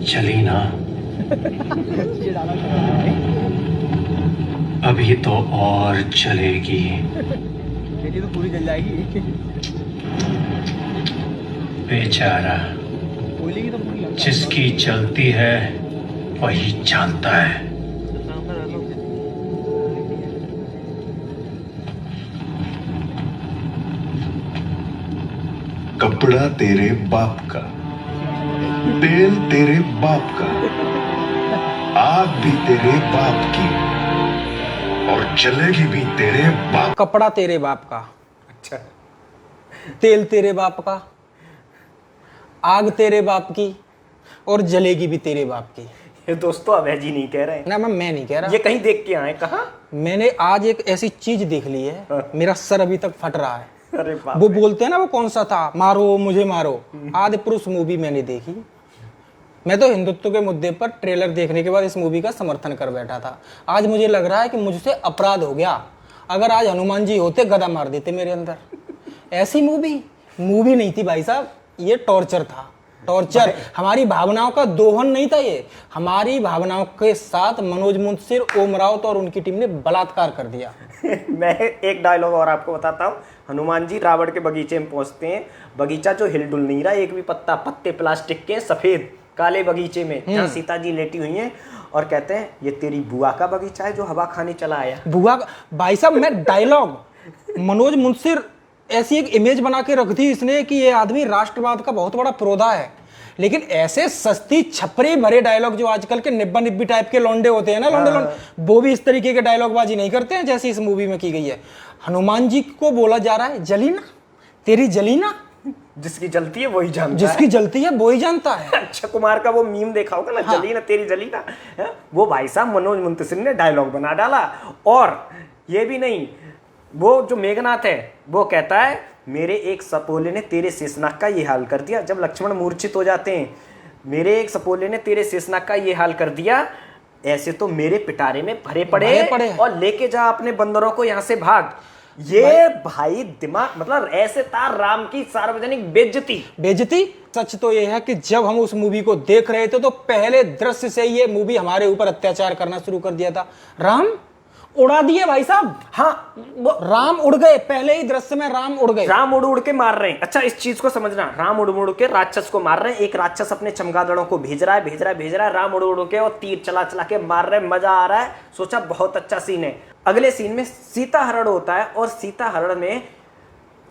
चली ना, अभी तो और चलेगी। बेटी तो पूरी जल जाएगी। बेचारा, बोलेगी तो पूरी लग जिसकी चलती है वही जानता है। कपड़ा तेरे बाप का, तेल तेरे बाप का, आग भी तेरे बाप की, और जलेगी भी तेरे बाप। कपड़ा तेरे बाप का, अच्छा, तेल तेरे बाप का, आग तेरे बाप की, और जलेगी भी तेरे बाप की। ये दोस्तों अभय जी नहीं कह रहे। ना मैं नहीं कह रहा, ये कहीं देख के आए कहा? मैंने आज एक ऐसी चीज देख ली है, मेरा सर अभी तक फट रहा है। अरे बाप वो रे। बोलते हैं ना, वो कौन सा था, मारो मुझे मारो। आदि पुरुष मूवी मैंने देखी। मैं तो हिंदुत्व के मुद्दे पर ट्रेलर देखने के बाद इस मूवी का समर्थन कर बैठा था। आज मुझे लग रहा है कि मुझसे अपराध हो गया। अगर आज हनुमान जी होते, गदा मार देते मेरे अंदर। ऐसी मूवी नहीं थी भाई साहब, ये टॉर्चर था। टॉर्चर, हमारी भावनाओं का दोहन नहीं था ये। हमारी भावनाओं के साथ मनोज मुंशीर, ओम राउत और उनकी टीम ने बलात्कार कर दिया। मैं एक डायलॉग और आपको बताता हूँ। हनुमान जी रावण के बगीचे में पहुंचते हैं। बगीचा जो हिलडुल नहीं रहा, एक भी पत्ता, पत्ते प्लास्टिक के सफेद काले बगीचे में जहाँ सीता जी लेटी हुई हैं, और कहते हैं ये तेरी बुआ का बगीचा है जो हवा खाने चला आया। बुआ भाई साहब, मैं डायलॉग, मनोज मुंशीर ऐसी एक इमेज बना के रख दी इसने कि ये आदमी राष्ट्रवाद का बहुत बड़ा प्रोधा है। लेकिन ऐसे सस्ती छपरी भरे डायलॉग जो आजकल के निब्बा निब्बी टाइप के लौंडे होते हैं ना, लौंडे, वो भी इस तरीके के डायलॉग बाजी नहीं करते हैं जैसे इस मूवी में की गई है। हनुमान जी को बोला जा रहा है, जलीना तेरी जलीना, जिसकी जलती है वही जानता जिसकी जलती है वो ही जानता है। है। अक्षय कुमार का वो मीम देखा होगा ना, हाँ। जली ना तेरी जली ना, है? वो भाई साहब मनोज मुंतशिर ने डायलॉग बना डाला। और ये भी नहीं, वो जो मेघनाथ है वो कहता है मेरे एक सपोले ने तेरे शेषनाग का ये हाल कर दिया। जब लक्ष्मण मूर्छित हो जाते हैं, मेरे एक सपोले ने तेरे शेषनाग का ये हाल कर दिया, ऐसे तो मेरे पिटारे में भरे पड़े और लेके जा अपने बंदरों को यहाँ से भाग। ये भाई दिमाग, मतलब ऐसे था राम की सार्वजनिक बेइज्जती। सच तो ये है कि जब हम उस मूवी को देख रहे थे तो पहले दृश्य से ये मूवी हमारे ऊपर अत्याचार करना शुरू कर दिया था। राम उड़ा दिए भाई साहब। हाँ, राम उड़ गए, पहले ही दृश्य में राम उड़ गए। राम उड़ उड़ के मार रहे हैं। अच्छा, इस चीज को समझना, राम उड़ उड़ के राक्षस को मार रहे हैं। एक राक्षस अपने चमगादड़ों को भेज रहा है, राम उड़ उड़ के और तीर चला चला के मार रहे हैं। मजा आ रहा है, सोचा बहुत अच्छा सीन है। अगले सीन में सीता हरण होता है और सीता हरण में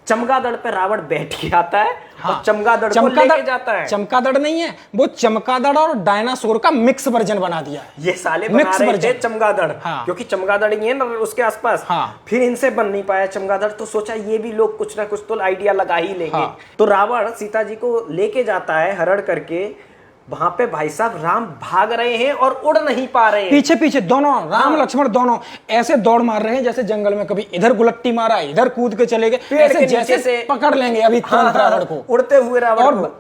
चमगादड़ पे रावण बैठ के आता है। हाँ, और चमगादड़ को लेके जाता है। चमगादड़ नहीं है वो, चमगादड़ और डायनासोर का मिक्स वर्जन बना दिया है। ये साले बना रहे थे चमगादड़। हाँ। क्योंकि चमगादड़ ही है ना उसके आसपास। हाँ। फिर इनसे बन नहीं पाया चमगादड़, तो सोचा ये भी लोग कुछ ना कुछ तो आइडिया लगा ही लेंगे। हाँ। तो रावण सीता जी को लेके जाता है हरण करके। वहां पे भाई साहब राम भाग रहे हैं और उड़ नहीं पा रहे हैं। पीछे पीछे दोनों राम लक्ष्मण दोनों ऐसे दौड़ मार रहे हैं जैसे जंगल में कभी इधर गुलट्टी मारा, इधर कूद के चले गए, ऐसे जैसे से पकड़ लेंगे अभी तुरंत रावण को, उड़ते हुए रावण को।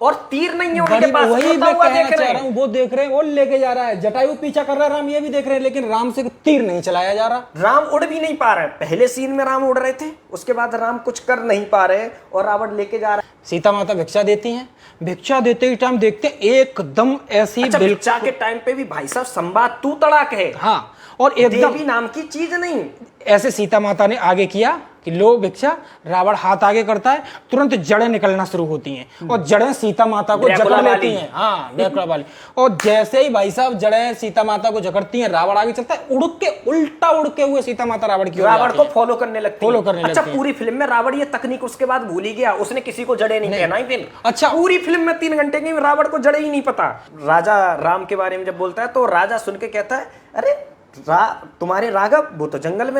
और तीर नहीं है उनके पास। वही मैं कहना चाह रहा हूं, वो देख रहे हैं, वो लेके जा रहा है, जटायु पीछा कर रहा है, राम ये भी देख रहे हैं, लेकिन राम से तीर नहीं चलाया जा रहा। राम उड़ भी नहीं पा रहे। पहले सीन में राम उड़ रहे थे, उसके बाद राम कुछ कर नहीं पा रहे और रावण लेके जा रहा है। सीता माता भिक्षा देती हैं, भिक्षा देते ही टाइम देखते हैं एकदम ऐसी भिक्षा के टाइम पे भी भाई साहब संवाद तू तड़ाक है। हाँ, और एकदम देवी नाम की चीज नहीं। ऐसे सीता माता ने आगे किया कि लो भिक्षा, रावण हाथ आगे करता है, तुरंत जड़ें निकलना शुरू होती हैं और जड़ें सीता माता को जकड़ लेती हैं। हाँ, ड्रैकुला वाली। और जैसे ही भाई साहब जड़ें सीता माता को जकड़ती हैं, रावण आगे चलता है, उड़ के उल्टा उड़ के हुए सीता माता रावण की रावण को फॉलो करने लगती है। अच्छा, है। पूरी फिल्म में रावण ये तकनीक उसके बाद भूल ही गया, उसने किसी को जड़ें नहीं पहनाई फिर। अच्छा, पूरी फिल्म में 3 घंटे की रावण को जड़े ही नहीं पता। राजा राम के बारे में जब बोलता है तो राजा सुन के कहता है अरे तुम्हारे राघव वो तो जंगल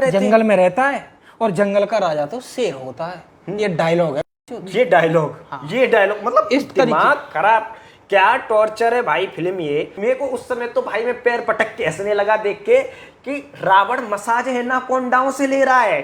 में रहता है और जंगल का राजा तो शेर होता है। ये डायलॉग है, ये डायलॉग मतलब इस दिमाग खराब। क्या टॉर्चर है भाई फिल्म ये। मेरे को उस समय तो भाई मैं पैर पटक के हंसने लगा देख के कि रावण मसाज एनाकोंडाओं से ले रहा है,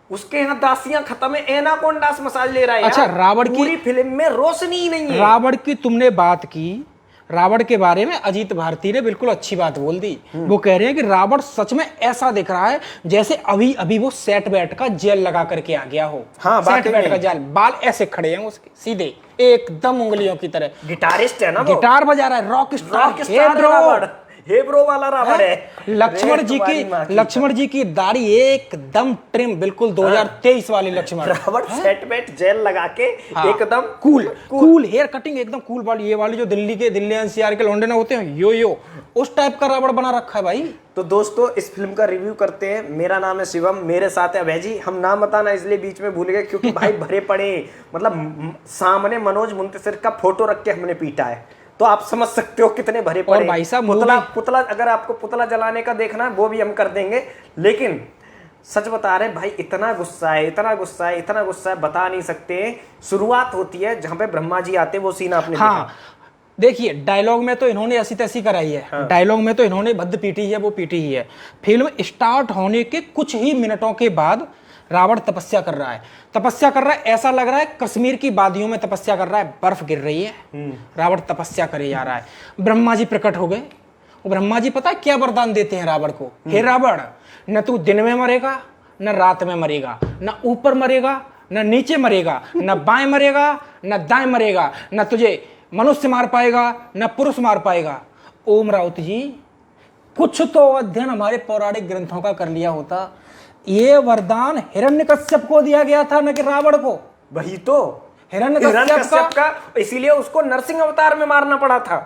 उसके यहाँ दासियां खत्म है, एनाकोंडास मसाज ले रहा है। अच्छा, रावण की पूरी फिल्म में रोशनी ही नहीं है। रावण की तुमने बात की, रावण के बारे में अजीत भारती ने बिल्कुल अच्छी बात बोल दी। वो कह रहे हैं कि रावण सच में ऐसा दिख रहा है जैसे अभी अभी वो सेट बैट का जेल लगा करके आ गया हो। हाँ, सेट वाकई बैट में। का जेल, बाल ऐसे खड़े हैं उसके सीधे एकदम उंगलियों की तरह, गिटारिस्ट है ना वो, गिटार बजा रहा है, rock star rock star Ravan, hey bro वाला रावण है। लक्ष्मण रे जी तुम्हारी माँ की लक्ष्मण जी की दाढ़ी एकदम ट्रिम, बिल्कुल 2023 वाली लक्ष्मण। रावण सेट बैट जेल लगा के हाँ, एकदम कूल हेयर कटिंग एकदम कूल वाली, ये वाली जो दिल्ली एनसीआर के लौंडे ना होते हैं यो उस टाइप का रावण बना रखा है भाई। तो दोस्तों इस फिल्म का रिव्यू करते हैं। मेरा नाम है शिवम, मेरे साथ है अभय जी। हम नाम बताना इसलिए बीच में भूल गए क्योंकि भाई भरे पड़े, मतलब सामने मनोज मुंतशिर का फोटो रख के हमने पीटा है, तो आप समझ सकते हो कितने भरे पड़े। और भाई साहब पुतला अगर आपको पुतला जलाने का देखना है वो भी हम कर देंगे, लेकिन सच बता रहे भाई इतना गुस्सा है, बता नहीं सकते। शुरुआत होती है जहां पे ब्रह्मा जी आते हैं, वो सीन आपने हाँ, देखिए डायलॉग में तो इन्होंने ऐसी तैसी कराई है। हाँ। डायलॉग में तो इन्होंने भद्द पीटी है, वो पीटी ही है। फिल्म स्टार्ट होने के कुछ ही मिनटों के बाद रावण तपस्या कर रहा है, ऐसा लग रहा है कश्मीर की वादियों में तपस्या कर रहा है, बर्फ गिर रही है, रावण तपस्या करे जा रहा है। ब्रह्मा जी प्रकट हो गए। ब्रह्मा जी पता है क्या वरदान देते हैं रावण को? हे रावण, न तू दिन में मरेगा न रात में मरेगा, न ऊपर मरेगा न नीचे मरेगा, न बाएं मरेगा न दाएं मरेगा, न तुझे मनुष्य मार पाएगा न पुरुष मार पाएगा। ओम राउत जी, कुछ तो अध्ययन हमारे पौराणिक ग्रंथों का कर लिया होता। ये वरदान हिरण्यकश्यप को दिया गया था, न कि रावण को। वही तो हिरण्यकश्यप का, इसीलिए उसको नरसिंह अवतार में मारना पड़ा था।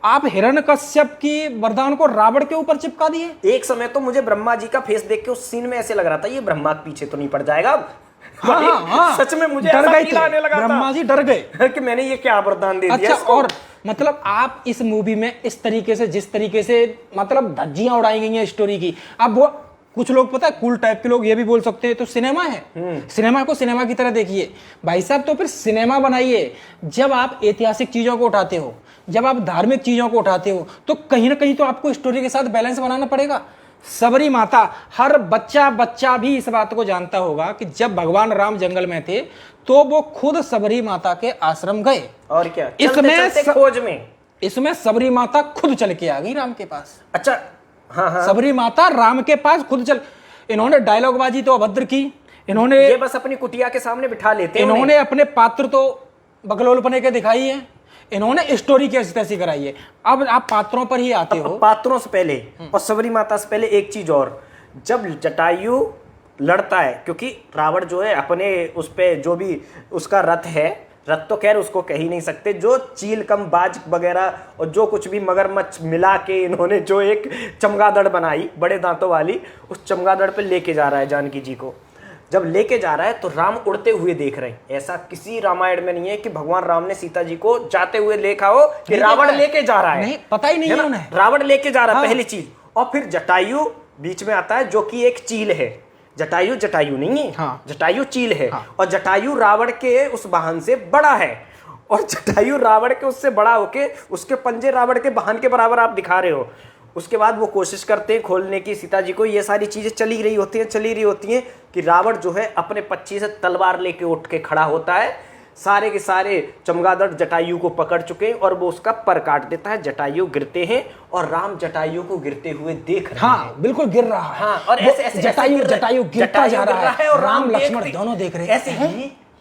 आप हिरण्यकश्यप की वरदान को रावण के ऊपर चिपका दिए। एक समय तो मुझे ब्रह्मा जी का फेस देख के उस सीन में ऐसे लग रहा था ये ब्रह्मा के पीछे तो नहीं पड़ जाएगा। हाँ, सच में मुझे डर गए फील आने लगा था। ब्रह्मा जी डर गए कि मैंने ये क्या वरदान दे दिया अच्छा इसको। और मतलब आप इस मूवी में इस तरीके से, जिस तरीके से मतलब धज्जियां उड़ाई गई हैं स्टोरी की, अब वो कुछ लोग पता है कूल टाइप के लोग ये भी बोल सकते हैं तो सिनेमा है, सिनेमा को सिनेमा की तरह देखिए भाई साहब। तो फिर सिनेमा बनाइए। जब आप ऐतिहासिक चीजों को उठाते हो, जब आप धार्मिक चीजों को उठाते हो, तो कहीं ना कहीं तो आपको स्टोरी के साथ बैलेंस बनाना पड़ेगा। सबरी माता, हर बच्चा भी इस बात को जानता होगा कि जब भगवान राम जंगल में थे तो वो खुद सबरी माता के आश्रम गए। और क्या, इसमें खोज में इसमें सबरी माता खुद चल के आ गई राम के पास। अच्छा हाँ, सबरी माता राम के पास खुद चल। इन्होंने डायलॉग बाजी तो अभद्र की, इन्होंने ये बस अपनी कुटिया के सामने बिठा लेते हैं। इन्होंने अपने पात्र तो बकलोलपने के दिखाई है, इन्होंने स्टोरी कैसी तैसी कराई है। अब आप पात्रों पर ही आते हो। पात्रों से पहले और सबरी माता से पहले एक चीज और, जब जटायु लड़ता है, क्योंकि रावण जो है अपने उस पे जो भी उसका रथ है, रथ तो खैर उसको कह ही नहीं सकते, जो चील कम बाज वगैरह और जो कुछ भी मगरमच्छ मिला के इन्होंने जो एक चमगादड़ बनाई बड़े दांतों वाली, उस चमगादड़ पे लेके जा रहा है जानकी जी को। जब लेके जा रहा है तो राम उड़ते हुए देख रहे हैं। ऐसा किसी रामायण में नहीं है कि भगवान राम ने सीता जी को जाते हुए देखा हो कि रावण लेके जा रहा है। नहीं, पता ही नहीं है उन्हें। रावण लेके जा रहा है हाँ। पहली चीज। और फिर जटायु बीच में आता है जो कि एक चील है। जटायु नहीं है, हाँ। जटायु चील है। हाँ। और जटायु रावण के उस वाहन से बड़ा है, और जटायु रावण के उससे बड़ा होके उसके पंजे रावण के वाहन के बराबर आप दिखा रहे हो। उसके बाद वो कोशिश करते हैं खोलने की सीता जी को। ये सारी चीजें चली रही होती हैं कि रावण जो है अपने पच्ची से तलवार लेके उठ के खड़ा होता है। सारे के सारे चमगादड़ जटायु को पकड़ चुके हैं और वो उसका पर काट देता है। जटायु गिरते हैं और राम जटायु को गिरते हुए देख रहे हैं। हाँ, बिल्कुल गिर रहा है। हाँ, और ऐसे जटायु गिरता जा रहा है और राम लक्ष्मण दोनों देख रहे हैं। ऐसे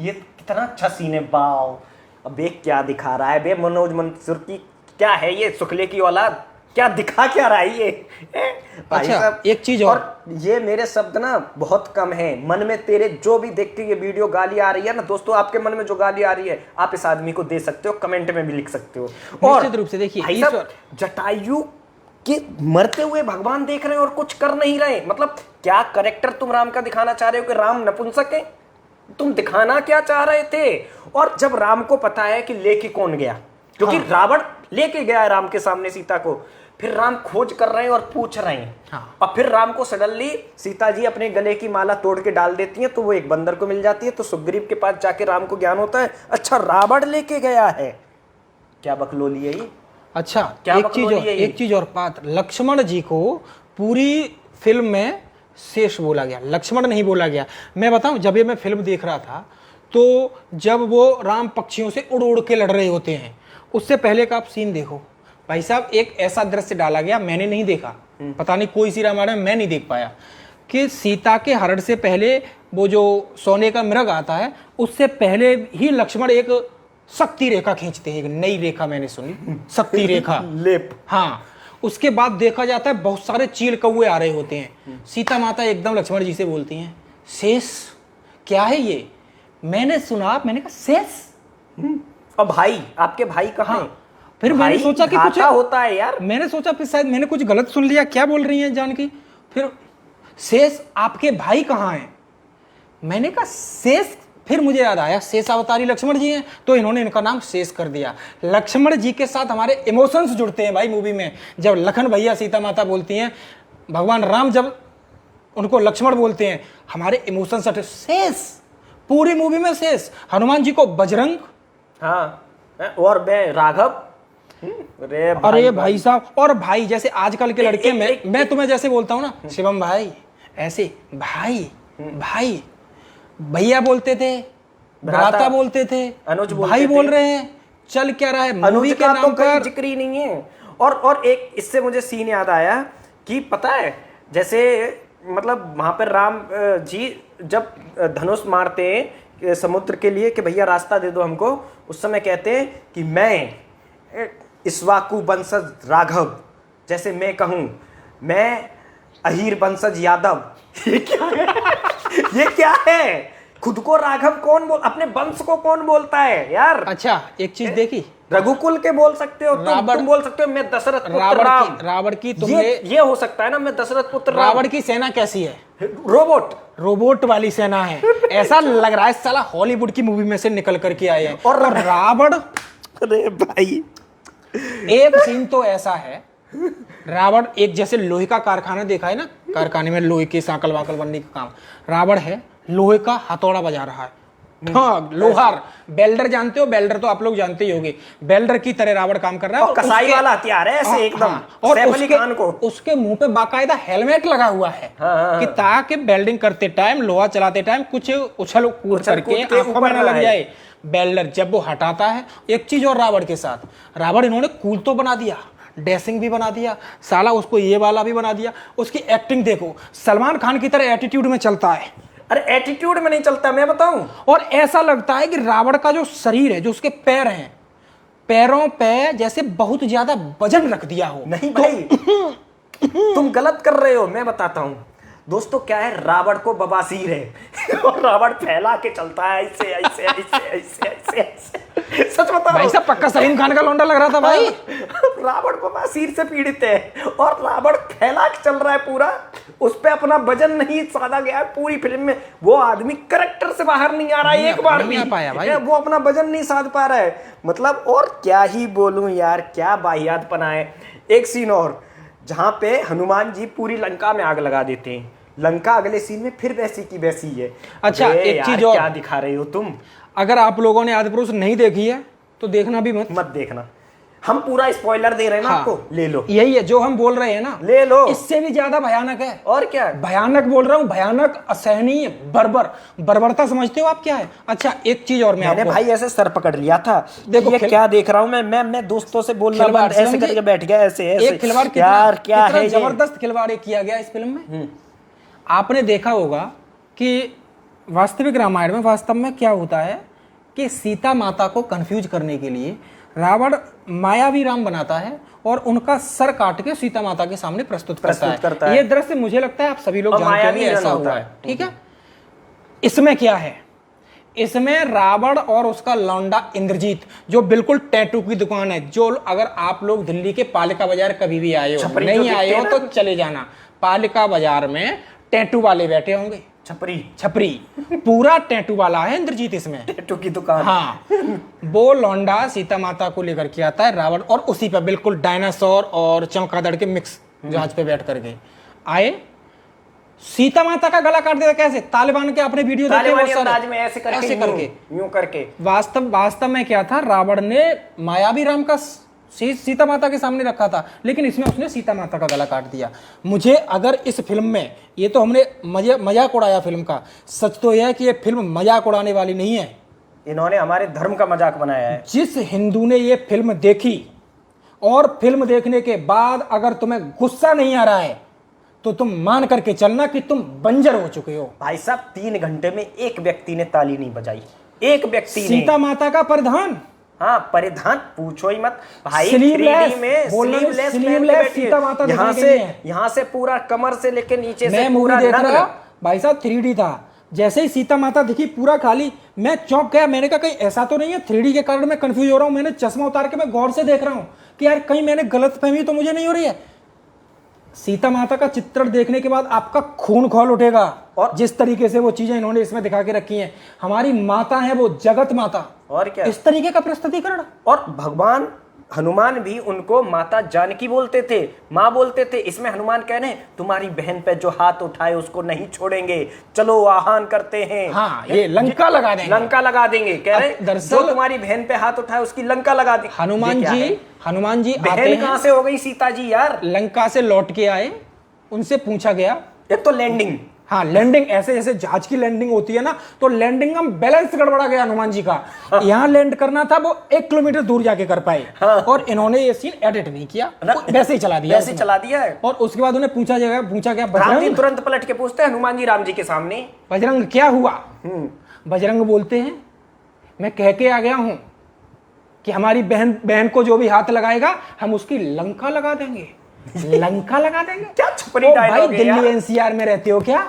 ये कितना अच्छा सीन है। बाव, अब ये क्या दिखा रहा है बे मनोज मुंतशिर की, क्या है ये सुखले की औलाद, क्या दिखा क्या रहा है ये। अच्छा, एक चीज और ये मेरे शब्द ना बहुत कम है। मन में तेरे जो भी देख के ये वीडियो गाली आ रही है ना दोस्तों, आपके मन में जो गाली आ रही है आप इस आदमी को दे सकते हो, कमेंट में भी लिख सकते हो। और निश्चित रूप से देखिए भाई साहब, जटायु के मरते हुए भगवान देख रहे हैं और कुछ कर नहीं रहे। मतलब क्या करेक्टर तुम राम का दिखाना चाह रहे हो कि राम नपुंसक है? तुम दिखाना क्या चाह रहे थे? और जब राम को पता है कि लेके कौन गया, क्योंकि हाँ। रावण लेके गया है राम के सामने सीता को, फिर राम खोज कर रहे हैं और पूछ रहे हैं। हाँ। और फिर राम को सडनली सीता जी अपने गले की माला तोड़ के डाल देती हैं, तो वो एक बंदर को मिल जाती है। तो सुग्रीव के पास जाके राम को ज्ञान होता है, अच्छा रावण लेके गया है। क्या बकलोली है ये? अच्छा, क्या एक चीज और बात, लक्ष्मण जी को पूरी फिल्म में शेष बोला गया, लक्ष्मण नहीं बोला गया। मैं बताऊं, जब ये मैं फिल्म देख रहा था तो जब वो राम पक्षियों से उड़ उड़ के लड़ रहे होते हैं उससे पहले का आप सीन देखो भाई साहब, एक ऐसा दृश्य डाला गया मैंने नहीं देखा, पता नहीं कोई सी रामायण में मैं नहीं देख पाया, कि सीता के हरण से पहले वो जो सोने का मृग आता है उससे पहले ही लक्ष्मण एक शक्ति रेखा खींचते हैं, एक नई रेखा मैंने सुनी, शक्ति रेखा लेप। हाँ, उसके बाद देखा जाता है बहुत सारे चील कौए आ रहे होते हैं। सीता माता एकदम लक्ष्मण जी से बोलती हैं, शेष क्या है ये? मैंने सुना, मैंने कहा शेष? और भाई, आपके भाई कहाँ हैं? फिर मैंने भाई सोचा कि कुछ घाटा होता है यार। मैंने सोचा फिर शायद मैंने कुछ गलत सुन लिया, क्या बोल रही हैं जानकी? फिर शेष आपके भाई कहाँ हैं? मैंने कहा शेष, फिर मुझे याद आया शेष अवतारी लक्ष्मण जी हैं, तो इन्होंने इनका नाम शेष कर दिया। लक्ष्मण जी के साथ हमारे इमोशंस जुड़ते हैं भाई मूवी में। जब लखन भैया सीता माता बोलती हैं, भगवान राम जब उनको लक्ष्मण बोलते हैं, हमारे इमोशंस शेष, पूरी मूवी में शेष। हनुमान जी को बजरंग, हाँ, और मैं राघव। अरे भाई साहब, और भाई जैसे आजकल के लड़के, मैं तुम्हें जैसे बोलता हूँ ना शिवम भाई, ऐसे भाई भाई भैया बोलते थे, भ्राता बोलते थे, अनुज बोलते भाई थे। बोल रहे हैं, चल क्या रहा है मूवी अनुज के का तो नाम कोई पर। जिक्र ही नहीं है। और एक इससे मुझे सीन याद आया कि पता है, जैसे मतलब वहां पर राम जी जब धनुष मारते हैं समुद्र के लिए कि भैया रास्ता दे दो हमको, उस समय कहते हैं कि मैं इक्ष्वाकु वंशज राघव, जैसे मैं कहूं मैं अहीर वंशज यादव। ये क्या है? ये क्या है? खुद को राघव कौन बोल, अपने वंश को कौन बोलता है यार? अच्छा एक चीज देखी, रघुकुल के बोल सकते हो तुम बोल सकते हो मैं दशरथ पुत्र राम। रावण की तुमने ये हो सकता है ना, मैं दशरथ पुत्र राम। रावण की सेना कैसी है? रोबोट वाली सेना है। ऐसा लग रहा है साला हॉलीवुड की मूवी में से निकल करके आए हैं। और रावण, अरे भाई एक सीन तो ऐसा है, रावण एक जैसे लोहे का कारखाना देखा है ना, कारखाने में लोहे के सांकल वाकल बनने का काम, रावण है लोहे का हथौड़ा बजा रहा है। हाँ, लोहार, बेल्डर जानते हो, बेल्डर तो आप लोग जानते ही होंगे, बेल्डर की तरह रावण काम कर रहा है। और कसाई वाला हथियार है ऐसे एकदम, और सैफ अली खान को उसके मुंह पे बाकायदा हेलमेट लगा हुआ है कि ताकि बेल्डिंग करते टाइम, लोहा चलाते टाइम कुछ उछल कूद करके आंखों में ना लग जाए। बेल्डर जब वो हटाता है, एक चीज और रावण के साथ, रावण इन्होंने कूल तो बना दिया, डैशिंग भी बना दिया, साला उसको ये वाला भी बना दिया। उसकी एक्टिंग देखो, सलमान खान की तरह एटीट्यूड में चलता है। अरे एटीट्यूड में नहीं चलता, मैं बताऊं। और ऐसा लगता है कि रावण का जो शरीर है, जो उसके पैर हैं, पैरों पे जैसे बहुत ज्यादा वजन रख दिया हो। नहीं भाई, तुम गलत कर रहे हो, मैं बताता हूं दोस्तों क्या है। रावण को बवासीर है और रावण फैला के चलता है ऐसे ऐसे ऐसे ऐसे ऐसे ऐसे। सच बता भाई साहब पक्का सलीम खान का लौंडा लग रहा था भाई। रावण बवासीर से पीड़ित है और रावण फैला के चल रहा है पूरा, उस पे अपना वजन नहीं साधा गया है पूरी फिल्म में। वो आदमी कैरेक्टर से बाहर नहीं आ रहा है एक बार भी, नहीं आ पाया भाई। वो अपना वजन नहीं साध पा रहा है। मतलब और क्या ही बोलूं यार, क्या वाहियातपना है। एक सीन और जहां पे हनुमान जी पूरी लंका में आग लगा देते हैं, लंका अगले सीन में फिर वैसी की वैसी है। अच्छा एक चीज और, क्या दिखा रहे हो तुम? अगर आप लोगों ने आदिपुरुष नहीं देखी है तो देखना भी मत देखना, हम पूरा स्पॉइलर दे रहे हैं ना आपको, ले लो। यही है जो हम बोल रहे हैं ना, ले लो। इससे भी ज्यादा भयानक है। और क्या भयानक बोल रहा हूँ, भयानक, असहनीय, बर्बरता समझते हो आप क्या है? अच्छा एक चीज और मैंने भाई ऐसे सर पकड़ लिया था, देखो ये क्या देख रहा हूँ मैं दोस्तों से बोलना बंद, ऐसे करके बैठ गया ऐसे ऐसे। एक खिलवाड़ यार क्या है, जबरदस्त खिलवाड़ किया गया इस फिल्म में। आपने देखा होगा कि वास्तविक रामायण में वास्तव में क्या होता है कि सीता माता को कंफ्यूज करने के लिए रावण मायावी राम बनाता है और उनका सर काट के सीता माता के सामने प्रस्तुत करता है। ये दृश्य मुझे लगता है आप सभी लोग जानते होंगे, ऐसा हुआ है। ठीक है, इसमें क्या है, इसमें रावण और उसका लौंडा इंद्रजीत, जो बिल्कुल टैटू की दुकान है, जो अगर आप लोग दिल्ली के पालिका बाजार कभी भी आए हो, नहीं आए हो तो चले जाना, पालिका बाजार में टैटू वाले बैठे होंगे, छपरी पूरा टैटू वाला है इंद्रजीत इसमें, टैटू की दुकान। हाँ, वो लौंडा सीता माता को लेकर के आता है रावण, और उसी पे बिल्कुल डायनासोर और चमगादड़ के मिक्स जहाज पे बैठ करके आए, सीता माता का गला काट देता। कैसे? तालिबान के आपने वीडियो देखे वो सारे में ऐसे करके यूं करके। वास्तव में क्या था, रावण ने मायावी राम का सीता माता के सामने रखा था, लेकिन इसमें उसने सीता माता का गला काट दिया। मुझे अगर इस फिल्म में, ये तो हमने मजाक उड़ाया फिल्म का, सच तो यह है कि ये फिल्म मजाक उड़ाने वाली नहीं है। इन्होंने हमारे धर्म का मजाक बनाया है। जिस हिंदू ने ये फिल्म देखी और फिल्म देखने के बाद अगर तुम्हें गुस्सा नहीं आ रहा है तो तुम मान करके चलना कि तुम बंजर हो चुके हो। भाई साहब 3 घंटे में एक व्यक्ति ने ताली नहीं बजाई, एक व्यक्ति ने। सीता माता का परिधान, हाँ परिधान पूछो ही मत भाई। स्लीवलेस, 3D में बोलने में स्लीवलेस स्लीवलेस सीता माता यहाँ से पूरा कमर से लेके नीचे मैं से मूवी पूरा देख नग्न। रहा भाई साहब 3D था, जैसे ही सीता माता दिखी पूरा खाली, मैं चौंक गया। मैंने कहा कहीं ऐसा तो नहीं है 3D के कारण मैं कंफ्यूज हो रहा हूँ। मैंने चश्मा उतार के मैं गौर से देख रहा हूँ कि यार कहीं मैंने गलत फहमी तो मुझे नहीं हो रही है। सीता माता का चित्रण देखने के बाद आपका खून खौल उठेगा। और जिस तरीके से वो चीजें इन्होंने इसमें दिखा के रखी हैं, हमारी माता है वो जगत माता, और क्या इस तरीके का प्रस्तुतिकरण। और भगवान हनुमान भी उनको माता जानकी बोलते थे, माँ बोलते थे। इसमें हनुमान कह रहे हैं तुम्हारी बहन पे जो हाथ उठाए उसको नहीं छोड़ेंगे, चलो आह्वान करते हैं। हाँ, ये लंका लगा देंगे, लंका लगा देंगे। कह रहे दरअसल जो तुम्हारी बहन पे हाथ उठाए उसकी लंका लगा देंगे। हनुमान जी आते बहन हैं, कहां से हो गई सीता जी यार? लंका से लौट के आए, उनसे पूछा गया, एक तो लैंडिंग, हाँ लैंडिंग, ऐसे जैसे जहाज की लैंडिंग होती है ना, तो लैंडिंग का बैलेंस गड़बड़ा गया हनुमान जी का। यहाँ लैंड करना था, वो 1 किलोमीटर दूर जाके कर पाए। हाँ। और इन्होंने ये सीन एडिट नहीं किया, वैसे ही चला दिया, वैसे चला दिया है। और उसके बाद उन्हें पूछा गया राम जी बजरंग, तुरंत पलट के पूछते हैं हनुमान जी राम जी के सामने, बजरंग क्या हुआ? बजरंग बोलते हैं मैं कह के आ गया हूं कि हमारी बहन को जो भी हाथ लगाएगा हम उसकी लंका लगा देंगे। लंका लगा देंगे? क्या छपरी भाई डायलॉग है यार। दिल्ली एनसीआर में रहते हो क्या?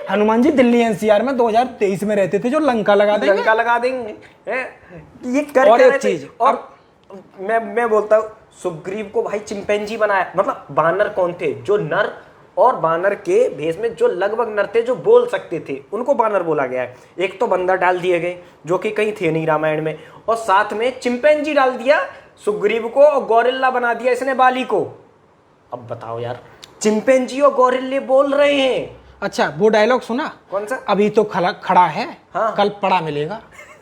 हनुमान जी दिल्ली एनसीआर में 2023 में रहते थे, जो लंका लगा देंगे। लंका लगा देंगे ये कर और क्या एक रहे थे? चीज, और मैं बोलता हूँ सुग्रीव को भाई चिंपैंजी बनाया। मतलब बानर कौन थे? जो नर और बानर के भेष में जो लगभग नर थे जो बोल सकते थे, उनको बानर बोला गया है। एक तो बंदर डाल दिए गए जो कि कहीं थे नहीं रामायण में, और साथ में चिंपैंजी डाल दिया सुग्रीव को, और गोरिल्ला बना दिया इसने बाली को। अब बताओ यार, चिंपैंजी और गोरिल्ले बोल रहे हैं। अच्छा वो डायलॉग सुना? कौन सा? अभी तो खड़ा है, हाँ। कल पड़ा मिलेगा।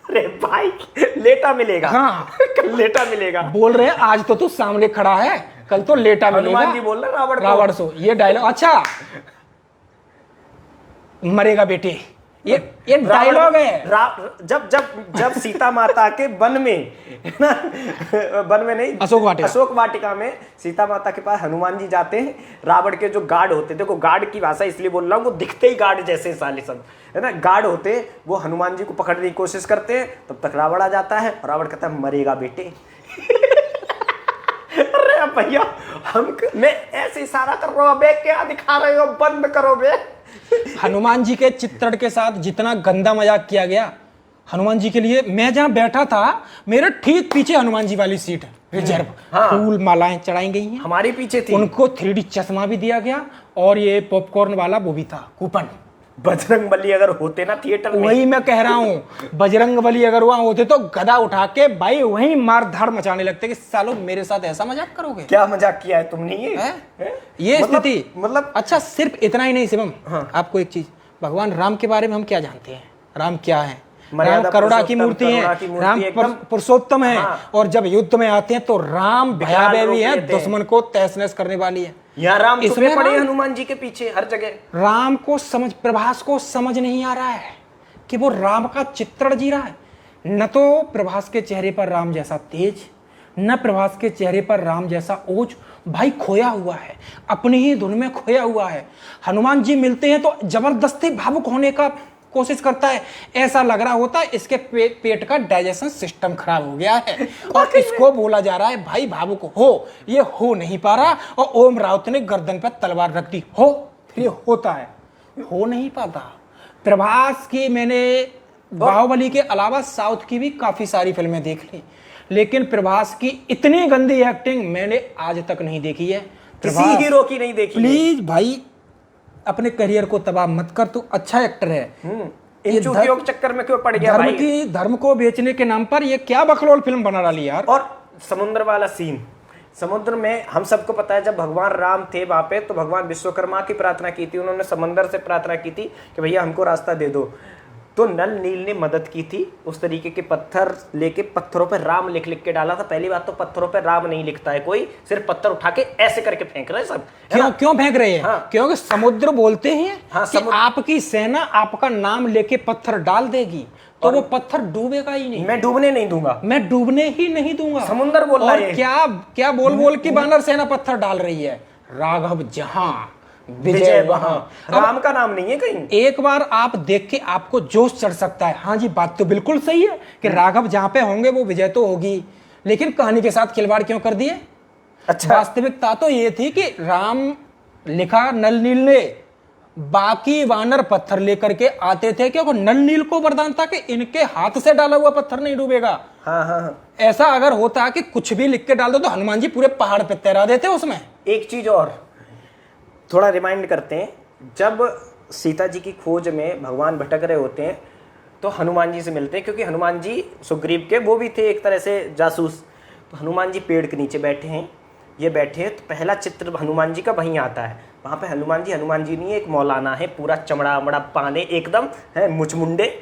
अरे भाई लेटा मिलेगा। हाँ। कल लेटा मिलेगा बोल रहे हैं आज तो तू सामने खड़ा है, कल तो लेटा मिलेगा। हनुमान जी बोल रहे हैं रावण सो ये डायलॉग। अच्छा मरेगा बेटे, ये डायलॉग है। जब सीता माता के वन में नहीं, अशोक वाटिका में सीता माता के पास हनुमान जी जाते हैं। रावण के जो गार्ड होते थे, देखो गार्ड की भाषा इसलिए बोल रहा हूँ, वो दिखते ही गार्ड जैसे साले सब है ना, गार्ड होते, वो हनुमान जी को पकड़ने की कोशिश करते हैं। तब तक रावण आ जाता है और रावण कहता है मरेगा बेटे। अरे भैया मैं ऐसे इशारा कर रहा हूँ, बे क्या दिखा रहे हो, बंद करो बे। हनुमान जी के चित्रण के साथ जितना गंदा मजाक किया गया हनुमान जी के लिए, मैं जहां बैठा था मेरे ठीक पीछे हनुमान जी वाली सीट रिजर्व, हाँ। फूल मालाएं चढ़ाई गई हैं, हमारे पीछे थी। उनको 3D चश्मा भी दिया गया, और ये पॉपकॉर्न वाला वो भी था कूपन। बजरंग बली अगर होते ना थिएटर में, वही मैं कह रहा हूँ, बजरंग बली अगर वहां होते तो गदा उठा के भाई वहीं मार धाड़ मचाने लगते कि सालो मेरे साथ ऐसा मजाक करोगे? क्या मजाक किया है तुमने ये स्थिति। मतलब अच्छा सिर्फ इतना ही नहीं शिवम, हाँ। आपको एक चीज, भगवान राम के बारे में हम क्या जानते हैं? राम क्या है? राम मर्यादा करुणा की मूर्ति है, राम पुरुषोत्तम है। हाँ। और जब युद्ध में आते हैं तो राम भयावह भी है, दुश्मन को तहस नहस करने वाली है। यहाँ राम इसमें छुपे पड़े राम- हनुमान जी के पीछे हर जगह। राम को प्रभास को समझ नहीं आ रहा है कि वो राम का चित्रण जी रहा है। न तो प्रभास के चेहरे पर राम जैसा तेज, न प्रभास के चेहरे पर राम जैसा ओज। भाई खोया हुआ है, अपनी ही धुन में खोया हुआ है। हनुमान जी मिलते हैं तो जबरदस्ती भावुक होने का कोशिश करता है, ऐसा लग रहा होता है इसके पेट का डाइजेशन सिस्टम खराब हो गया है, और इसको बोला जा रहा है भाई भावुक हो, ये हो नहीं पा रहा। और ओम राउत ने गर्दन पर तलवार रख दी, हो फिर ये होता है, हो नहीं पाता। प्रभास की मैंने बाहुबली के अलावा साउथ की भी काफी सारी फिल्में देख ली, लेकिन प्रभास की इतनी गंदी एक्टिंग मैंने आज तक नहीं देखी है। किसी हीरो की नहीं देखी। प्लीज भाई अपने करियर को तबाह मत कर, तू अच्छा एक्टर है। इन चूतियों के चक्कर में क्यों पड़ गया भाई? धर्म को बेचने के नाम पर ये क्या बकलोल फिल्म बना डाली यार। और समुद्र वाला सीन, समुद्र में हम सबको पता है जब भगवान राम थे वहां पे तो भगवान विश्वकर्मा की प्रार्थना की थी, उन्होंने समंदर से प्रार्थना की थी कि भैया हमको रास्ता दे दो। तो नल नील ने मदद की थी, उस तरीके के पत्थर लेके पत्थरों पर राम लिख लिख के डाला था। पहली बात तो पत्थरों पर राम नहीं लिखता है कोई, सिर्फ पत्थर उठा के ऐसे करके फेंक रहे हैं सब। क्यों फेंक रहे हैं? हाँ। क्योंकि समुद्र बोलते हैं हाँ, कि आपकी सेना आपका नाम लेके पत्थर डाल देगी। तो वो पत्थर डूबेगा ही नहीं। मैं डूबने नहीं दूंगा, मैं डूबने ही नहीं दूंगा। समुंदर बोल रहा और है। क्या क्या बोल बोल के वानर सेना पत्थर डाल रही है। राघव जहां विजय वहां। राम का नाम नहीं है कहीं। एक बार आप देख के आपको जोश चढ़ सकता है। हाँ जी, बात तो बिल्कुल सही है कि राघव जहां पे होंगे वो विजय तो होगी, लेकिन कहानी के साथ खिलवाड़ क्यों कर दिए? अच्छा, वास्तविकता तो ये थी कि राम लिखा नल नील ने, बाकी वानर पत्थर लेकर के आते थे, क्योंकि नल नील को वरदान था कि इनके हाथ से डाला हुआ पत्थर नहीं डूबेगा। हाँ हाँ हाँ। ऐसा अगर होता कि कुछ भी लिख के डाल दो तो हनुमान जी पूरे पहाड़ पे तैरा देते उसमें। एक चीज और थोड़ा रिमाइंड करते हैं, जब सीता जी की खोज में भगवान भटक रहे होते हैं तो हनुमान जी से मिलते हैं, क्योंकि हनुमान जी सुग्रीव के वो भी थे एक तरह से जासूस। तो हनुमान जी पेड़ के नीचे बैठे हैं, ये बैठे हैं, तो पहला चित्र हनुमान जी का वहीं आता है। वहाँ पे हनुमान जी नहीं है, एक मौलाना है, पूरा चमड़ा वमड़ा पाने एकदम है, मुचमुंडे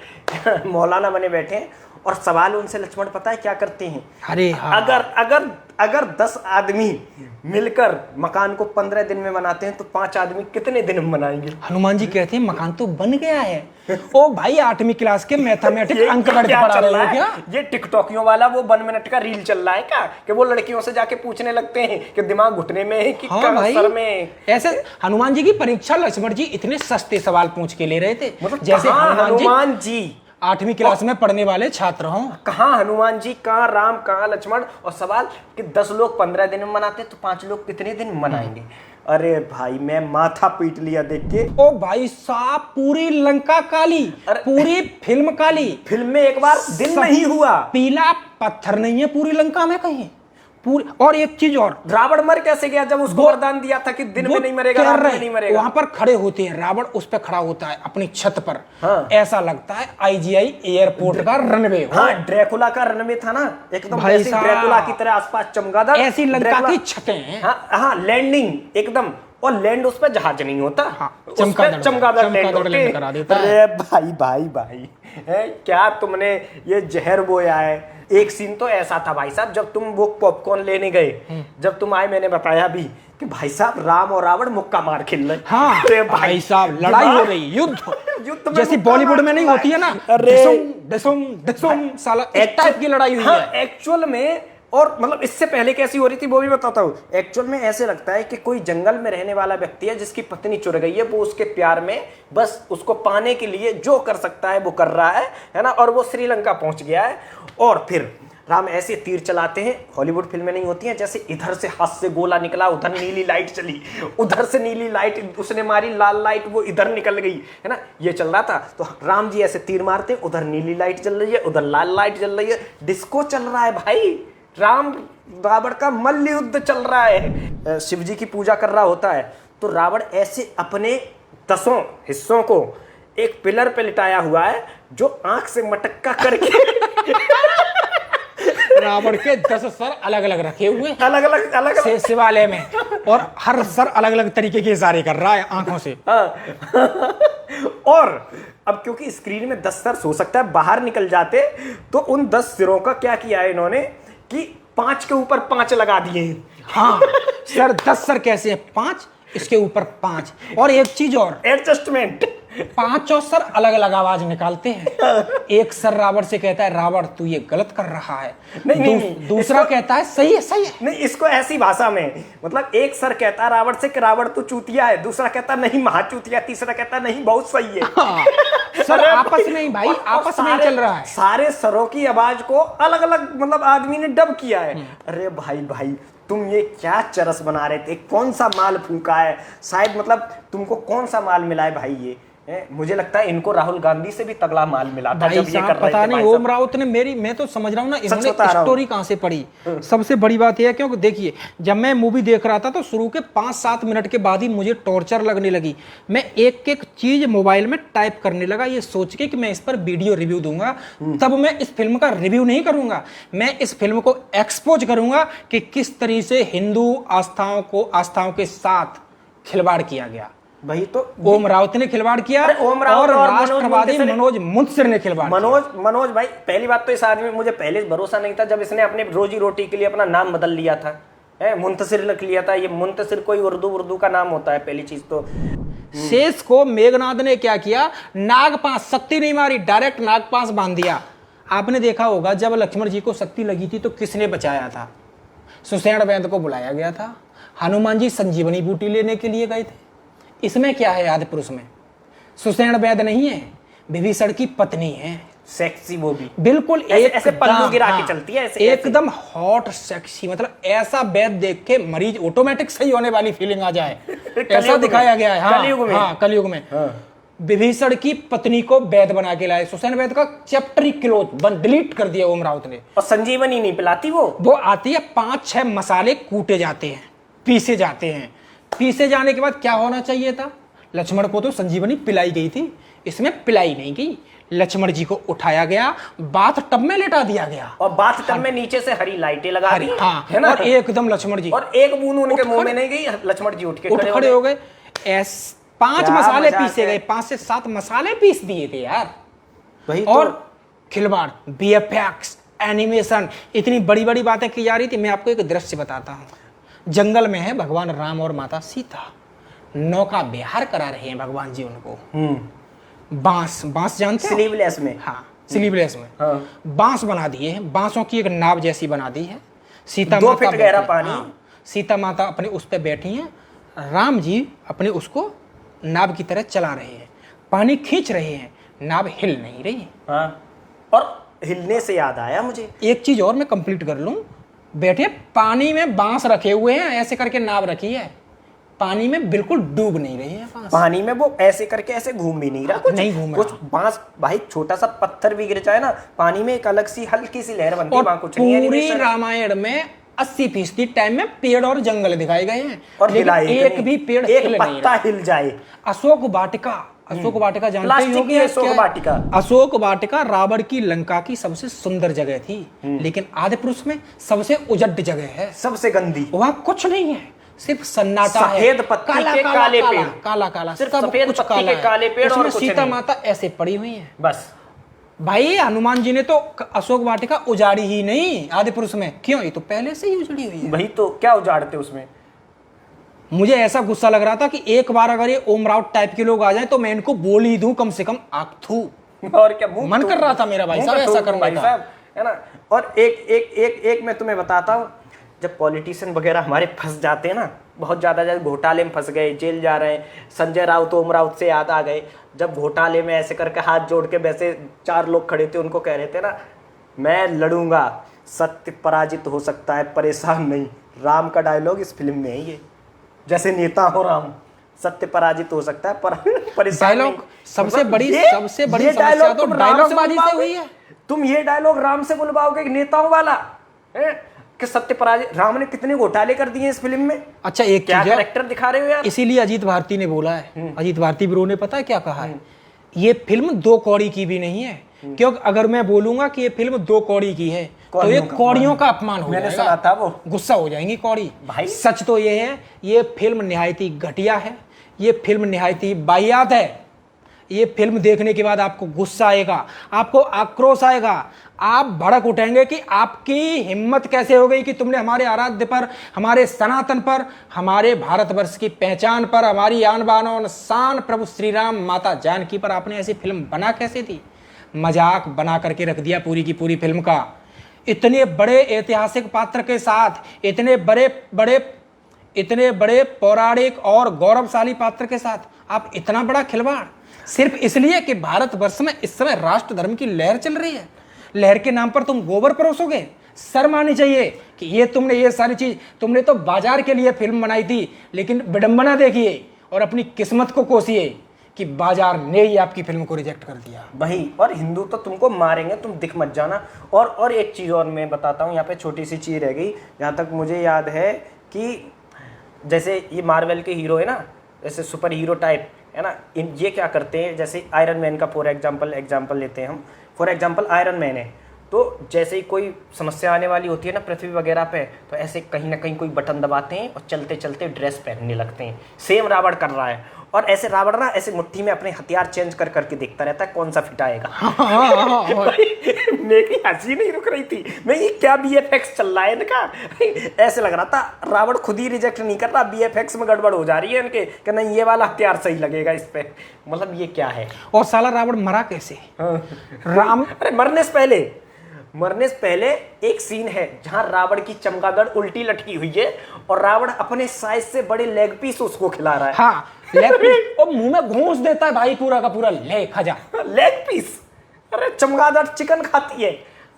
मौलाना बने बैठे हैं। और सवाल उनसे लक्ष्मण पता है क्या करते हैं? अरे हाँ। अगर 10 आदमी मिलकर मकान को 15 दिन में बनाते हैं तो 5 आदमी कितने दिन में बनाएंगे? हनुमान जी कहते हैं मकान तो बन गया है। ओ भाई, 8वीं क्लास के मैथमेटिक्स अंक गणित क्या पढ़ा चल रहे रहा हो है? क्या? ये टिकटॉकियों वाला वो 1 मिनट का रील चल रहा है क्या, कि वो लड़कियों से जाके पूछने लगते हैं कि दिमाग घुटने में है कि हाँ भाई, सर में? ऐसे हनुमान जी की परीक्षा लक्ष्मण जी इतने सस्ते सवाल पूछ के ले रहे थे, मतलब जैसे हनुमान जी 8वीं क्लास में पढ़ने वाले छात्र हों। कहाँ हनुमान जी, कहाँ राम, कहाँ लक्ष्मण? और सवाल कि 10 लोग 15 दिन में मनाते तो 5 लोग कितने दिन में मनाएंगे? अरे भाई, मैं माथा पीट लिया देख के। ओ भाई साहब, पूरी लंका काली, पूरी फिल्म काली। फिल्म में एक बार दिन नहीं हुआ, पीला पत्थर नहीं है पूरी लंका में कहीं पूरी। और एक चीज और, रावण मर कैसे गया जब उसको वरदान दिया था कि दिन में नहीं मरेगा, रात में नहीं मरेगा? वहां पर खड़े होते हैं, रावण उस पर खड़ा होता है अपनी छत पर। हाँ। ऐसा लगता है आईजीआई एयरपोर्ट का रनवे हो। हाँ, ड्रैकुला का रनवे था ना एकदम, भाई ऐसी साहब, ड्रैकुला की तरह आसपास चमगादड़, ऐसी लंका ड्रैकुला की छतें हैं। हाँ हाँ, लैंडिंग एकदम। और लैंड उस पर जहाज नहीं होता, हाँ, उस पे चमगादड़ लैंड लैंड करा देता है। अरे भाई भाई भाई, है क्या तुमने ये जहर बोया है? एक सीन तो ऐसा था भाई साहब, जब तुम वो पॉपकॉर्न लेने गए, जब तुम आए मैंने बताया भी कि भाई साहब राम और रावण मुक्का मार खेल रहे। हाँ अरे भाई साहब, लड़ाई हो रही, युद्ध में जैसी मुक्का बॉलीवुड में मार नहीं रहा होती है ना, अरे डसुम साला एक टाइप की लड़ाई हुई है एक्चुअल में। और मतलब इससे पहले कैसी हो रही थी वो भी बताता हूँ। एक्चुअल में ऐसे लगता है कि कोई जंगल में रहने वाला व्यक्ति है जिसकी पत्नी चुर गई है, वो उसके प्यार में बस उसको पाने के लिए जो कर सकता है वो कर रहा है ना, और वो श्रीलंका पहुंच गया है। और फिर राम ऐसे तीर चलाते हैं, हॉलीवुड फिल्में नहीं होती हैं, जैसे इधर से हाथ से गोला निकला, उधर नीली लाइट चली, उधर से नीली लाइट उसने मारी, लाल लाइट वो इधर निकल गई, है ना, ये चल रहा था। तो राम जी ऐसे तीर मारते हैं, उधर नीली लाइट चल रही है, उधर लाल लाइट चल रही है, डिस्को चल रहा है भाई। राम रावण का मल्ल युद्ध चल रहा है, शिव जी की पूजा कर रहा होता है। तो रावण ऐसे अपने 10 हिस्सों को एक पिलर पे लिटाया हुआ है, जो आंख से मटक्का करके रावण के 10 सर अलग अलग रखे हुए हैं, अलग अलग शिवालय में, और हर सर अलग अलग तरीके के इशारे कर रहा है आंखों से। और अब क्योंकि स्क्रीन में 10 सर हो सकता है बाहर निकल जाते, तो उन 10 सिरों का क्या किया है इन्होंने कि 5 के ऊपर 5 लगा दिए। हाँ सर, 10 सर कैसे है? 5 इसके ऊपर 5। और एक चीज और, एडजस्टमेंट, 5 सर अलग अलग आवाज निकालते हैं। एक सर रावण से कहता है रावण तू ये गलत कर रहा है, नहीं, दूसरा कहता है सही है सही है। नहीं, इसको ऐसी भाषा में, मतलब एक सर कहता है रावण से कि रावण तू चूतिया है, दूसरा कहता नहीं महा चूतिया, तीसरा कहता नहीं बहुत सही है। हाँ, सर आपस में ही भाई, आपस में ही चल रहा है। सारे सरों की आवाज को अलग अलग मतलब आदमी ने डब किया है। अरे भाई भाई, तुम ये क्या चरस बना रहे थे? कौन सा माल फूका है? शायद मतलब तुमको कौन सा माल मिला है भाई? ये मुझे लगता है इनको राहुल गांधी से भी तगड़ा माल मिला था जब ये कर रहे थे। पता नहीं ओम राउत ने मैं तो समझ रहा हूँ ना, इन्होंने स्टोरी कहाँ से पढ़ी। सबसे बड़ी बात यह है क्योंकि देखिए, जब मैं मूवी देख रहा था तो शुरू के 5-7 मिनट के बाद ही मुझे टॉर्चर लगने लगी। मैं एक एक चीज मोबाइल में टाइप करने लगा, ये सोच के कि मैं इस पर वीडियो रिव्यू दूंगा। तब मैं इस फिल्म का रिव्यू नहीं करूंगा, मैं इस फिल्म को एक्सपोज करूंगा कि किस तरीके से हिंदू आस्थाओं के साथ खिलवाड़ किया गया। वही तो ओम राउत ने खिलवाड़ किया, ओम राउत और राष्ट्रवादी मनोज मुंतसिर ने खिलवाड़ किया। मनोज भाई, पहली बात तो इस आदमी में मुझे पहले भरोसा नहीं था जब इसने अपने रोजी रोटी के लिए अपना नाम बदल लिया था। मुंतसिर लिख लिया था। ये मुंतसिर कोई उर्दू का नाम होता है पहली चीज तो। शेष को मेघनाथ ने क्या किया, नागपाश, शक्ति नहीं मारी, डायरेक्ट नागपाश बांध दिया। आपने देखा होगा जब लक्ष्मण जी को शक्ति लगी थी तो किसने बचाया था? सुषेण वैद्य को बुलाया गया था। हनुमान जी संजीवनी बूटी लेने के लिए गए थे। इसमें क्या है आदि पुरुष में? सुषेण वैद्य नहीं है, विभीषण की पत्नी है, सेक्सी वो भी बिल्कुल ऐसे पल्लू गिरा के चलती है, ऐसे एकदम हॉट सेक्सी, मतलब ऐसा वैद्य देख के मरीज ऑटोमेटिक सही होने वाली फीलिंग आ जाए ऐसा दिखाया गया है। हाँ, कलयुग में विभीषण की पत्नी को वैद्य बना के लाए। सुषेण वैद्य का चैप्टर ही क्लोज, डिलीट कर दिया ओम राउत ने। और संजीवनी नहीं पिलाती वो आती है, 5-6 मसाले कूटे जाते हैं, पीसे जाते हैं। पीसे जाने के बाद क्या होना चाहिए था? लक्ष्मण को तो संजीवनी पिलाई गई थी, इसमें पिलाई नहीं गई। लक्ष्मण जी को उठाया गया, बाथ टब में लेटा दिया गया, और बाथ टब में नीचे से हरी लाइटें लगा दी, हाँ, है ना? और एकदम लक्ष्मण जी, और एक बूंद उनके मुंह में नहीं गई, लक्ष्मण जी उठ खड़े हो गए। 5 मसाले पीसे गए, 5 से 7 मसाले पीस दिए थे यार। वही और खिलवाड़, बीएफएक्स, एनिमेशन, इतनी बड़ी बड़ी बातें की जा रही थी। मैं आपको एक दृश्य बताता हूँ। जंगल में है भगवान राम और माता सीता, नौका विहार करा रहे हैं भगवान जी उनको। बांस जानते हो? स्लीवलेस में, हाँ, स्लीवलेस में हाँ। बांस बना दिए हैं, बांसों की एक नाव जैसी बना दी है। सीता 2 माता फीट गहरा बैठी- पानी। हाँ, सीता माता अपने उस पे बैठी हैं, राम जी अपने उसको नाव की तरह चला रहे हैं, पानी खींच रहे हैं, नाव हिल नहीं रही। हाँ। और हिलने से याद आया मुझे एक चीज और मैं कंप्लीट कर लूं। बैठे पानी में बांस रखे हुए हैं, ऐसे करके नाव रखी है, पानी में बिल्कुल डूब नहीं रही है बांस। पानी में वो ऐसे करके ऐसे घूम भी नहीं रहा, कुछ नहीं घूम कुछ रहा। बांस भाई, छोटा सा पत्थर भी गिर जाए ना पानी में, एक अलग सी हल्की सी लहर बनती है, और वहां कुछ नहीं है। पूरी एनिमेशन रामायण में 80% टाइम में पेड़ और जंगल दिखाए गए हैं, और लेकिन हिलाए एक नहीं। भी पेड़ एक हिल नहीं पत्ता रहा। हिल जाए। अशोक वाटिका, अशोक वाटिका जानते प्लास्टिक हो की अशोक वाटिका। अशोक वाटिका रावण की लंका की सबसे सुंदर जगह थी, लेकिन आदि पुरुष में सबसे उजड़ जगह है, सबसे गंदी। वहां कुछ नहीं है, सिर्फ सन्नाटा है, सफेद पत्ती के काले पेड़, काला काला, सिर्फ सब सफेद कुछ पत्ती काला के काले पेड़, और उसमें कुछ सीता नहीं। माता ऐसे पड़ी हुई है बस। भाई हनुमान जी ने तो अशोक वाटिका उजाड़ी ही नहीं आदि पुरुष में। क्यों? ये तो पहले से ही उजड़ी हुई है। वही तो, क्या उजाड़ते उसमें? मुझे ऐसा गुस्सा लग रहा था कि एक बार अगर ये ओम राउत टाइप के लोग आ जाएं तो मैं इनको बोल ही दूं, कम से कम आंख थू। और क्या मुंह मन तो- कर रहा था मेरा भाई मुंह साहब तो ऐसा ठोक करने भाई का। साहब, है ना? और एक मैं तुम्हें बताता हूँ, जब पॉलिटिशियन वगैरह हमारे फंस जाते हैं ना, बहुत ज्यादा जब घोटाले में फंस गए, जेल जा रहे हैं, संजय राउत ओम राउत से याद आ गए, जब घोटाले में ऐसे करके हाथ जोड़ के वैसे 4 लोग खड़े थे, उनको कह रहे थे ना, मैं लड़ूंगा, सत्य पराजित हो सकता है, परेशान नहीं। राम का डायलॉग इस फिल्म में है ये, जैसे नेता हो राम, सत्य पराजित हो सकता है पर परेशान नहीं। डायलॉग सबसे मतलब बड़ी ये समस्या डायलॉग तो तुम राम डायलॉग से बाजी से बुलवाओगे? हुई है। तुम ये डायलॉग राम से बुलवाओगे नेताओं वाला है कि सत्य पराजित? राम ने कितने घोटाले कर दिए इस फिल्म में। अच्छा एक क्या चीज है, कैरेक्टर दिखा रहे हो यार। इसीलिए अजीत भारती ने बोला है, अजीत भारती ब्रो ने पता है क्या कहा है, ये फिल्म 2 कौड़ी की भी नहीं है, क्योंकि अगर मैं बोलूंगा कि ये फिल्म 2 कौड़ी की है तो ये कौड़ियों का अपमान हो मैंने जाएगा। सुना था वो, गुस्सा हो जाएंगी कौड़ी भाई। सच तो ये है, ये फिल्म निहायत ही घटिया है, ये फिल्म निहायत ही वाहियात है। ये फिल्म देखने के बाद आपको गुस्सा आएगा, आपको आक्रोश आएगा, आप भड़क उठेंगे कि आपकी हिम्मत कैसे हो गई कि तुमने हमारे आराध्य पर, हमारे सनातन पर, हमारे भारतवर्ष की पहचान पर, हमारी आन बान और शान प्रभु श्री राम माता जानकी पर आपने ऐसी फिल्म बना कैसे दी? मजाक बना करके रख दिया पूरी की पूरी फिल्म का। इतने बड़े ऐतिहासिक पात्र के साथ, इतने बड़े पौराणिक और गौरवशाली पात्र के साथ आप इतना बड़ा खिलवाड़, सिर्फ इसलिए कि भारतवर्ष में इस समय राष्ट्र धर्म की लहर चल रही है, लहर के नाम पर तुम गोबर परोसोगे? शर्म आनी चाहिए कि ये तुमने ये सारी चीज, तुमने तो बाजार के लिए फिल्म बनाई थी, लेकिन विडंबना देखिए और अपनी किस्मत को कोसिए कि बाजार ने ही आपकी फिल्म को रिजेक्ट कर दिया। वही, और हिंदू तो तुमको मारेंगे, तुम दिख मत जाना। और एक चीज़ और मैं बताता हूँ, यहाँ पे छोटी सी चीज़ रह गई, जहाँ तक मुझे याद है कि जैसे ये मार्वल के हीरो है ना, जैसे सुपर हीरो टाइप है ना, ये क्या करते हैं, जैसे आयरन मैन का फॉर एग्जाम्पल लेते हैं हम। फॉर एग्जाम्पल आयरन मैन है, तो जैसे ही कोई समस्या आने वाली होती है ना पृथ्वी वगैरह पे, तो ऐसे कहीं ना कहीं कोई बटन दबाते हैं और चलते चलते ड्रेस पहनने लगते हैं। सेम रावण कर रहा है, और ऐसे रावण ना ऐसे मुट्ठी में अपने हथियार चेंज कर करके देखता रहता है कौन सा फिट आएगा। मेरी हंसी नहीं रुक रही थी, मैं ये क्या बीएफएक्स चल रहा है इनका। ऐसे लग रहा था रावण खुद ही रिजेक्ट नहीं कर रहा, बीएफएक्स में गड़बड़ हो जा रही है इनके कि नहीं ये वाला हथियार सही लगेगा इस पे, मतलब ये क्या है। और साला रावण मरा कैसे? राम अरे मरने से पहले एक सीन है जहां रावण की चमगादड़ उल्टी लटकी हुई है और रावण अपने साइज से बड़े लेग पीस उसको खिला रहा है। हाँ, लेग पीस और मुंह में घूंस देता है भाई, पूरा का पूरा ले खा जा। लेग पीस, अरे चमगादड़ चिकन खाती है,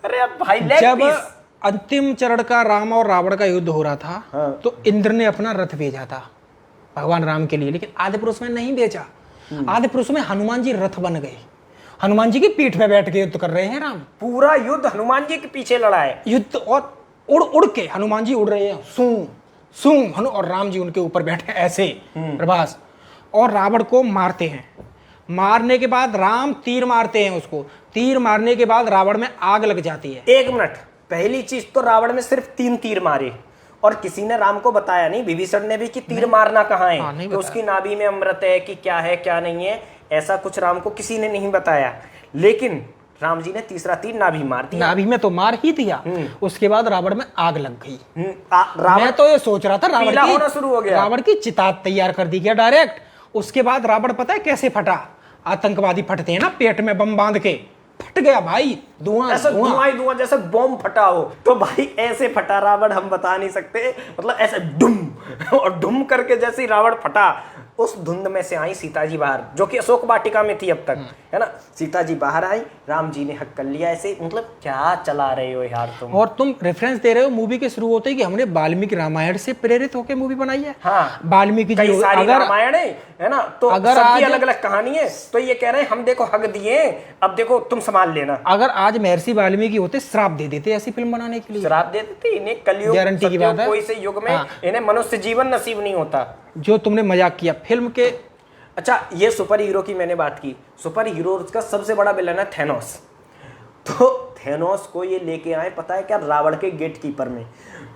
अरे अब भाई लेग जब पीस। अंतिम चरण का राम और रावण का युद्ध हो रहा था, हाँ। तो इंद्र ने अपना रथ भेजा था भगवान राम के लिए, लेकिन आदि पुरुष में नहीं भेजा। आदि पुरुष में हनुमान जी रथ बन गए, हनुमान जी की पीठ पे बैठ के युद्ध कर रहे हैं राम। पूरा युद्ध हनुमान जी के पीछे लड़ा है, युद्ध, और उड़ उड़ के हनुमान जी उड़ रहे हैं, सू सू हनु, और राम जी उनके ऊपर बैठे ऐसे प्रभास, और रावण को मारते हैं। मारने के बाद राम तीर मारते हैं उसको, तीर मारने के बाद रावण में आग लग जाती है। एक मिनट, पहली चीज तो रावण ने सिर्फ 3 तीर मारे और किसी ने राम को बताया नहीं, विभीषण ने भी कि तीर मारना कहाँ है, नहीं कि उसकी नाभि में अमृत है कि क्या है क्या नहीं है, ऐसा कुछ राम को किसी ने नहीं बताया। लेकिन राम जी ने तीसरा तीर नाभि मार दिया। नाभि में तो मार ही दिया, उसके बाद रावण में आग लग गई। रावण मैं तो ये सोच रहा था पीला होना शुरू हो गया। रावण की चिता तैयार कर दी गया डायरेक्ट। उसके बाद रावण पता है कैसे फटा? आतंकवादी फटते हैं ना पेट में बम बांध के, फट गया भाई, धुआं ऐसा धुआं जैसे बॉम्ब फटा हो, तो भाई ऐसे फटा रावण, हम बता नहीं सकते, मतलब ऐसे डुम और डुम करके जैसे ही रावण फटा, उस धुंध में से आई सीता जी बाहर, जो कि अशोक वाटिका में थी अब तक, है ना। सीता जी बाहर आई, राम जी ने हक कर लिया ऐसे, मतलब क्या चला रहे हो यार तुम। और तुम रेफरेंस दे रहे हो मूवी के शुरू होते ही कि हमने वाल्मीकि रामायण से प्रेरित होकर मूवी बनाई है। हाँ, वाल्मीकि जी, कई सारी अगर रामायण है ना, तो अगर सबकी आज अलग अलग कहानी है, तो ये कह रहे हैं हम देखो हक दिए, अब देखो तुम संभाल लेना। अगर आज महर्षि वाल्मीकि होते श्राप दे देते ऐसी फिल्म बनाने के लिए, शराब दे देते इन्हें, कलयुग गारंटी की बात है। कोई से युग में इन्हें मनुष्य जीवन नसीब नहीं होता। जो तुमने मजाक किया फिल्म के। अच्छा, ये सुपर हीरो की मैंने बात की, सुपर हीरो का सबसे बड़ा विलन है थैनोस। तो थैनोस को ये लेके आए पता है क्या, रावण के गेट कीपर में,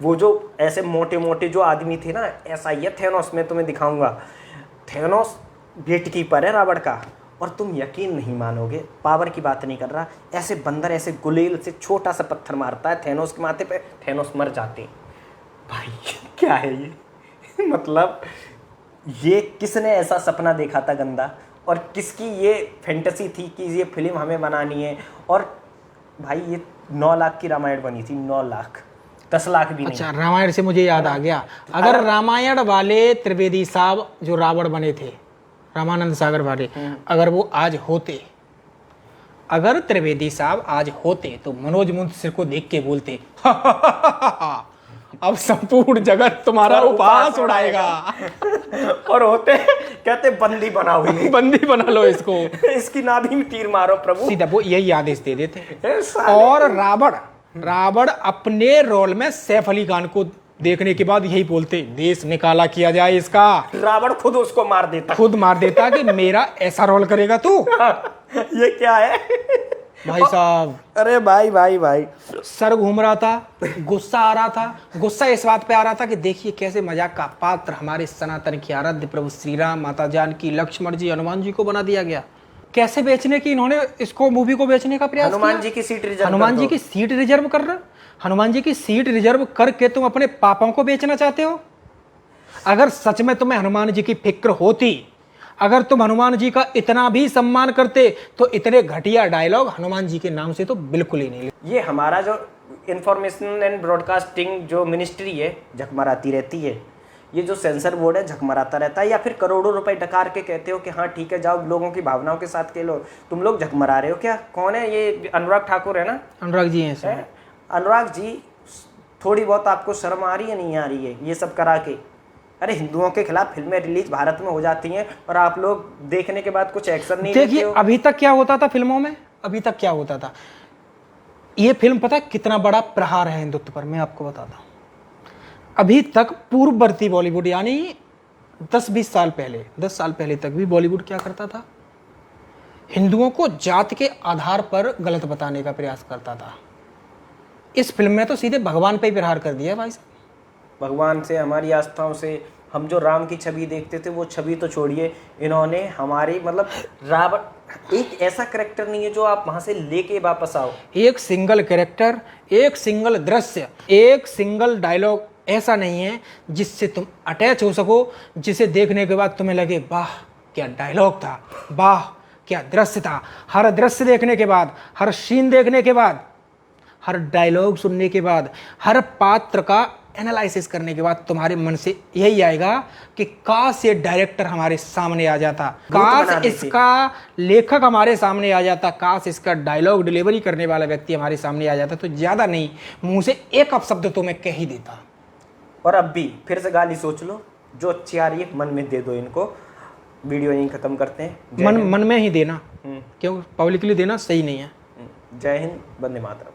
वो जो ऐसे मोटे मोटे जो आदमी थे ना, ऐसा ही है थैनोस, मैं तुम्हें दिखाऊंगा। थैनोस गेट कीपर है रावण का, और तुम यकीन नहीं मानोगे, पावर की बात नहीं कर रहा, ऐसे बंदर ऐसे गुलेल से छोटा सा पत्थर मारता है थैनोस के माथे पे, थैनोस मर जाते। भाई क्या है ये मतलब ये किसने ऐसा सपना देखा था गंदा, और किसकी ये फैंटेसी थी कि ये फिल्म हमें बनानी है। और भाई ये 9 लाख की रामायण बनी थी, 9 लाख, 10 लाख भी नहीं। अच्छा, रामायण से मुझे याद आ गया, अगर रामायण वाले त्रिवेदी साहब जो रावण बने थे, रामानंद सागर वाले, अगर वो आज होते, अगर त्रिवेदी साहब आज होते, तो मनोज मुंशी को देख के बोलते अब संपूर्ण जगत तुम्हारा उपहास उड़ाएगा। और होते कहते बंदी बनाओ इन्हें। बंदी बना लो इसको, इसकी नाभि में तीर मारो प्रभु, सीधा वो यही आदेश दे देते। ए, साले। और रावण अपने रोल में सैफ अली खान को देखने के बाद यही बोलते, देश निकाला किया जाए इसका। रावण खुद उसको मार देता, खुद मार देता कि मेरा ऐसा रोल करेगा तू। ये क्या है भाई साहब, अरे भाई सर घूम रहा था, गुस्सा आ रहा था, गुस्सा इस बात पे आ रहा था कि देखिए कैसे मजाक का पात्र हमारे सनातन के आराध्य प्रभु श्री राम, माता जानकी, लक्ष्मण जी, हनुमान जी को बना दिया गया। कैसे बेचने की इन्होंने इसको, मूवी को बेचने का प्रयास किया। हनुमान जी की सीट रिजर्व, हनुमान जी की सीट रिजर्व कर रहे, हनुमान जी की सीट रिजर्व करके तुम अपने पापों को बेचना चाहते हो। अगर सच में तुम्हें हनुमान जी की फिक्र होती, अगर तुम हनुमान जी का इतना भी सम्मान करते, तो इतने घटिया डायलॉग हनुमान जी के नाम से तो बिल्कुल ही नहीं। ये हमारा जो इंफॉर्मेशन एंड ब्रॉडकास्टिंग जो मिनिस्ट्री है झकमराती रहती है, ये जो सेंसर बोर्ड है झकमराता रहता है, या फिर करोड़ों रुपए डकार के कहते हो कि हाँ ठीक है जाओ लोगों की भावनाओं के साथ खेलो, तुम लोग झकमरा रहे हो क्या। कौन है ये? अनुराग ठाकुर है ना? अनुराग जी हैं सर। अनुराग जी, थोड़ी बहुत आपको शर्म आ रही है नहीं आ रही है ये सब करा के? अरे हिंदुओं के खिलाफ फिल्में रिलीज भारत में हो जाती हैं और आप लोग देखने के बाद कुछ एक्शन नहीं लेते हो। देखिए अभी तक क्या होता था फिल्मों में, अभी तक क्या होता था, ये फिल्म पता है कितना बड़ा प्रहार है हिंदुत्व पर, मैं आपको बताता हूँ। अभी तक पूर्ववर्ती बॉलीवुड यानी 10-20 साल पहले, 10 साल पहले तक भी बॉलीवुड क्या करता था, हिंदुओं को जात के आधार पर गलत बताने का प्रयास करता था। इस फिल्म में तो सीधे भगवान पे ही प्रहार कर दिया भाई साहब। भगवान से, हमारी आस्थाओं से, हम जो राम की छवि देखते थे वो छवि तो छोड़िए, इन्होंने हमारी मतलब रावण एक ऐसा करेक्टर नहीं है जो आप वहां से लेके वापस आओ। एक सिंगल कैरेक्टर, एक सिंगल दृश्य, एक सिंगल डायलॉग ऐसा नहीं है जिससे तुम अटैच हो सको, जिसे देखने के बाद तुम्हें लगे वाह क्या डायलॉग था, वाह क्या दृश्य था। हर दृश्य देखने के बाद, हर सीन देखने के बाद, हर डायलॉग सुनने के बाद, हर पात्र का एनालिसिस करने के बाद तुम्हारे मन से यही आएगा कि काश ये डायरेक्टर हमारे सामने आ जाता, काश इसका लेखक हमारे सामने आ जाता, काश इसका डायलॉग डिलीवरी करने वाला व्यक्ति हमारे सामने आ जाता, तो ज़्यादा नहीं मुंह से एक अपशब्द तो मैं कह ही देता। और अब भी फिर से गाली सोच लो, जो अच्छी आ रही है मन में दे दो इनको। वीडियो यहीं खत्म करते हैं। मन में ही देना, क्यों पब्लिकली देना सही नहीं है। जय हिंद, वंदे मातरम।